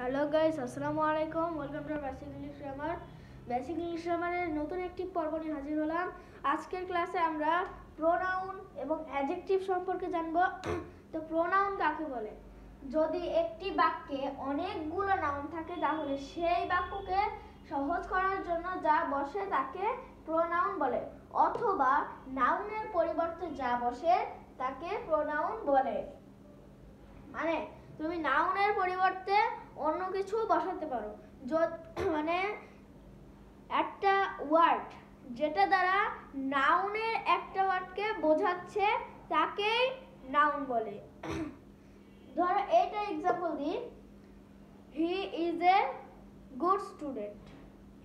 Hello guys, আসসালামু আলাইকুম। Welcome to basic English grammar. Basic English গ্রামারের নতুন একটি পর্ব নিয়ে হাজির হলাম। আজকের ক্লাসে আমরা প্রোনাউন এবং অ্যাডজেক্টিভ সম্পর্কে জানব। তো প্রোনাউন কাকে বলে? যদি একটি বাক্যে অনেকগুলো নাউন থাকে তাহলে সেই বাক্যকে সহজ করার জন্য যা বসে তাকে প্রোনাউন বলে, অথবা নাউনের পরিবর্তে যা বসে তাকে প্রোনাউন বলে। মানে তুমি নাউনের পরিবর্তে অন্য কিছু বসাতে পারো। মানে একটা ওয়ার্ড যেটা দ্বারা নাউনের একটা ওয়ার্ডকে বোঝাচ্ছে তাকেই নাউন বলে। ধরো এটা এক্সাম্পল দিই, he is a good student.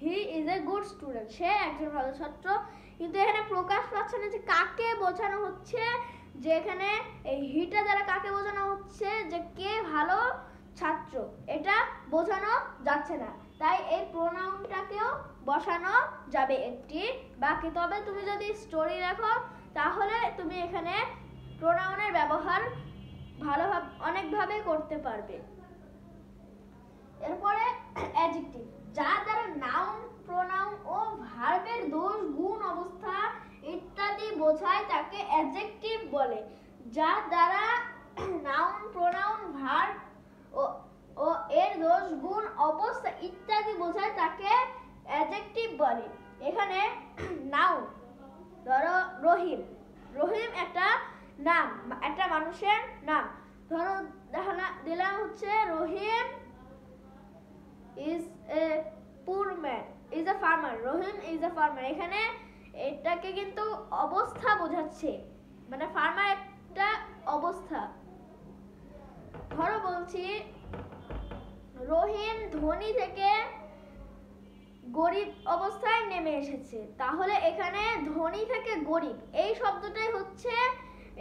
He is a good student, সে একজন ভালো ছাত্র। কিন্তু এখানে প্রকাশ পাচ্ছে না যে কাকে বোঝানো হচ্ছে, যে এখানে এই হিটা দ্বারা কাকে বোঝানো হচ্ছে যে কে ভালো ছাত্র, এটা বোঝানো যাচ্ছে না। তাই এই প্রোনাউনটাকেও বসানো যাবে একটি বাক্যে। তবে তুমি যদি স্টোরি লেখো তাহলে তুমি এখানে প্রোনাউনের ব্যবহার ভালোভাবে অনেকভাবে করতে পারবে। এরপরে অ্যাডজেক্টিভ, যার দ্বারা নাউন, প্রোনাউন ও ভার্বের দোষ, গুণ, অবস্থা ইত্যাদি বোঝায় তাকে অ্যাডজেক্টিভ বলে। যার দ্বারা নাউন, প্রোনাউন, ভার্ব ও এর দোষ, গুণ, অবস্থা ইত্যাদি বোঝায় তাকে অ্যাডজেক্টিভ বলে। এখানে নাউন, ধরো রহিম। রহিম একটা নাম, একটা মানুষের নাম। ধরো দিলাম হচ্ছে রহিম is a poor man, is a farmer. Rahim is a farmer। এখানে এটাকে কিন্তু অবস্থা বোঝাচ্ছে, মানে ফার্মার একটা অবস্থা। ধরো বলছি রহিম ধনী থেকে গরিব অবস্থায় নেমে এসেছে, তাহলে এখানে ধনী থেকে গরিব এই শব্দটাই হচ্ছে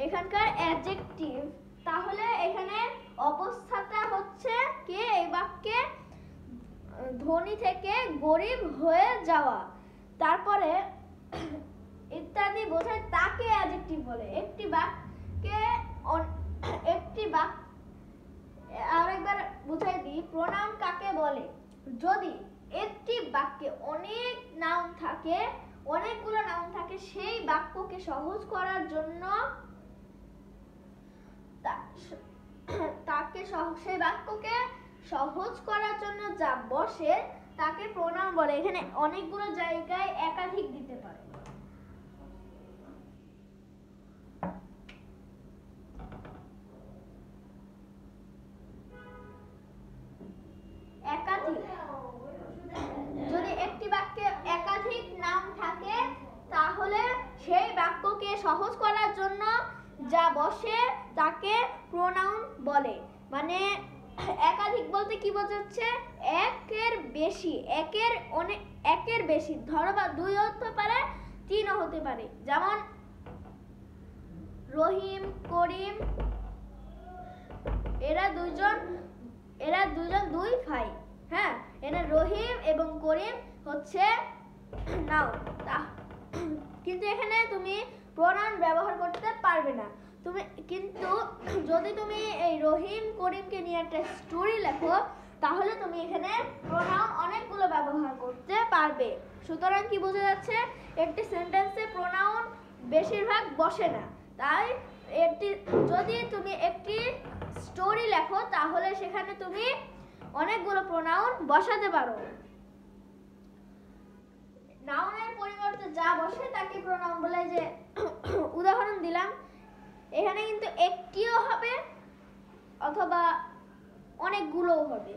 এখানকার অ্যাডজেক্টিভ। তাহলে এখানে অবস্থাটা হচ্ছে কে এই বাক্যে ধনী থেকে গরিব হয়ে যাওয়া। তারপরে ইত্যাদি বোঝায় তাকে অ্যাডজেক্টিভ বলে। একটি বাক্যে আরেকবার বুঝাই দিই, প্রোনাউন কাকে বলে? যদি একটি বাক্যে অনেক নাউন থাকে, অনেকগুলো নাউন থাকে, সেই বাক্যকে সহজ করার জন্য সেই বাক্যকে সহজ করার জন্য যা বসে তাকে প্রোনাউন বলে। এখানে অনেকগুলো জায়গায় একাধিক দিতে পারে। একাধিক, যদি একটি বাক্যে একাধিক নাউন থাকে তাহলে সেই বাক্যকে সহজ করার জন্য যা বসে তাকে প্রোনাউন বলে। মানে একাধিক বলতে কি বোঝাচ্ছে? একের বেশি, একের বেশি। ধরো বা 2 হতে পারে, 3 হতে পারে। যেমন রহিম, করিম, এরা দুজন 2 ভাই। হ্যাঁ, এখানে রহিম এবং করিম হচ্ছে নাউন, কিন্তু এখানে তুমি প্রোনাউন ব্যবহার করতে পারবে না। কিন্তু যদি তুমি এই রহিম করিমকে নিয়ে একটা স্টোরি লেখো তাহলে তুমি এখানে প্রোনাউন অনেকগুলো ব্যবহার করতে পারবে। সুতরাং কি বোঝা যাচ্ছে? একটি সেন্টেন্সে প্রোনাউন বেশিরভাগ বসে না। তাই যদি তুমি একটি স্টোরি লেখো তাহলে সেখানে তুমি অনেকগুলো প্রোনাউন বসাতে পারো। নাউনের পরিবর্তে যা বসে তাকে প্রোনাউন বলে। যে উদাহরণ দিলাম, এখানে কিন্তু একটিও হবে অথবা অনেকগুলোও হবে।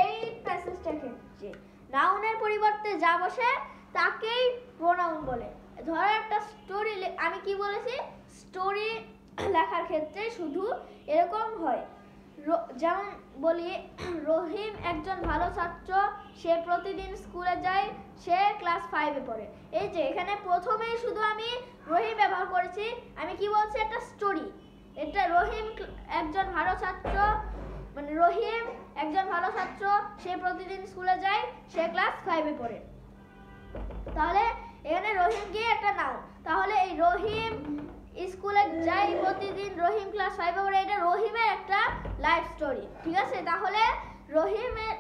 এই প্যাসেজটার ক্ষেত্রে নাউনের পরিবর্তে যা বসে তাকেই প্রোনাউন বলে। ধরো একটা স্টোরি, আমি কি বলেছি, স্টোরি লেখার ক্ষেত্রে শুধু এরকম হয়। যেমন বলি, রহিম একজন ভালো ছাত্র, সে প্রতিদিন স্কুলে যায়, সে ক্লাস 5-এ পড়ে। এই যে এখানে প্রথমেই শুধু আমি রহিম ব্যবহার করেছি। আমি কি বলছি? একটা স্টোরি। এটা রহিম একজন ভালো ছাত্র, মানে রহিম একজন ভালো ছাত্র, সে প্রতিদিন স্কুলে যায়, সে ক্লাস 5-এ পড়ে। তাহলে এখানে রহিম কি একটা নাউন। তাহলে এই রহিম স্কুলে যাই প্রতিদিন, রহিম ক্লাস 5-এ পড়ে। এটা রহিমের একটা লাইফ স্টোরি, ঠিক আছে? তাহলে রহিমের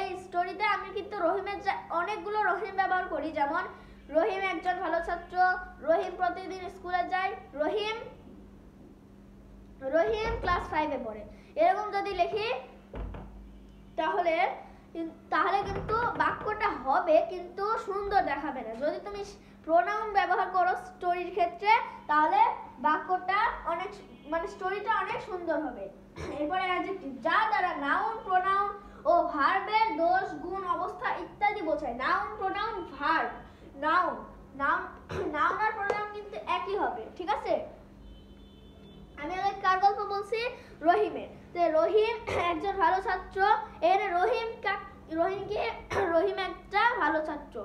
এই স্টোরিতে আমি কিন্তু রহিমের অনেকগুলো রহিম ব্যবহার করি, যেমন রহিম একজন ভালো ছাত্র, রহিম প্রতিদিন স্কুলে যায়, রহিম ক্লাস 5-এ পড়ে। এরকম যদি লিখি তাহলে কিন্তু বাক্যটা হবে কিন্তু সুন্দর দেখাবে না। যদি তুমি প্রোনাউন ব্যবহার করো স্টোরির ক্ষেত্রে, তাহলে বাক্যটা অনেক স্টোরিটা অনেক সুন্দর হবে। এরপরে অ্যাডজেক্টিভ, যা দ্বারা নাউন, প্রোনাউন ও ভার্বের দোষ, গুণ, অবস্থা ইত্যাদি বোঝায়। Noun, pronoun, verb. নাউন আর প্রোনাউন কিন্তু একই হবে, ঠিক আছে? আমি আগে কার গল্প বলছি? রহিমের। রহিম একজন ভালো ছাত্র। রহিম একটা ভালো ছাত্র।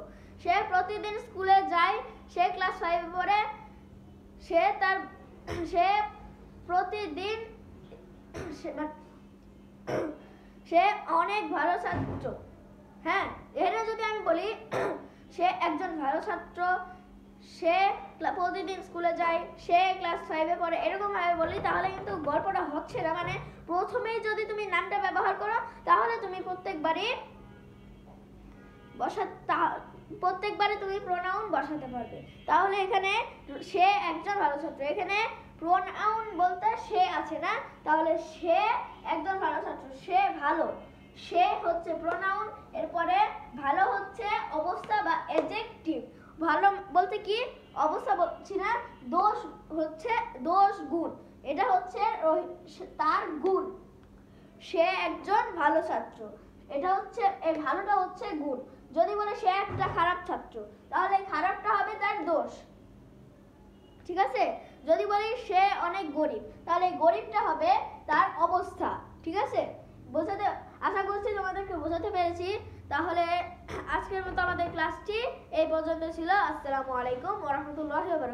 সে প্রতিদিন স্কুলে যায়, সে ক্লাস 5-এ পড়ে। সে অনেক ভালো ছাত্র। হ্যাঁ, এখানে যদি আমি বলি সে একজন ভালো ছাত্র, সে প্রতিদিন স্কুলে যায়, সে ক্লাস 5-এ পড়ে, এরকম ভাবে বলি, তাহলে কিন্তু গল্পটা হচ্ছে না। প্রথমেই যদি তুমি নামটা ব্যবহার করো, তাহলে তুমি প্রত্যেকবারে তুমি প্রোনাউন বসাতে পারবে। তাহলে এখানে সে একজন ভালো ছাত্র, এখানে প্রোনাউন বলতে সে আছে না, তাহলে সে একজন ভালো ছাত্র, সে ভালো, সে হচ্ছে প্রোনাউন। এরপরে ভালো হচ্ছে অবস্থা বা অ্যাডজেক্টিভ। ভালো বলতে কি অবস্থা বলছি না, দোষ হচ্ছে গুণ, এটা হচ্ছে তার গুণ। সে একজন ভালো ছাত্র, এটা হচ্ছে এই ভালোটা হচ্ছে গুণ। যদি বলে সে একটা খারাপ ছাত্র, তাহলে খারাপটা হবে তার দোষ, ঠিক আছে? যদি বলি সে অনেক গরিব, তাহলে গরিবটা হবে তার অবস্থা, ঠিক আছে? আশা করছি তোমাদেরকে বোঝাতে পেরেছি। তাহলে আজকের মতো আমাদের ক্লাসটি এই পর্যন্ত ছিল। আসসালামু আলাইকুম ওয়া রাহমাতুল্লাহি ওয়া বারাকাতুহু।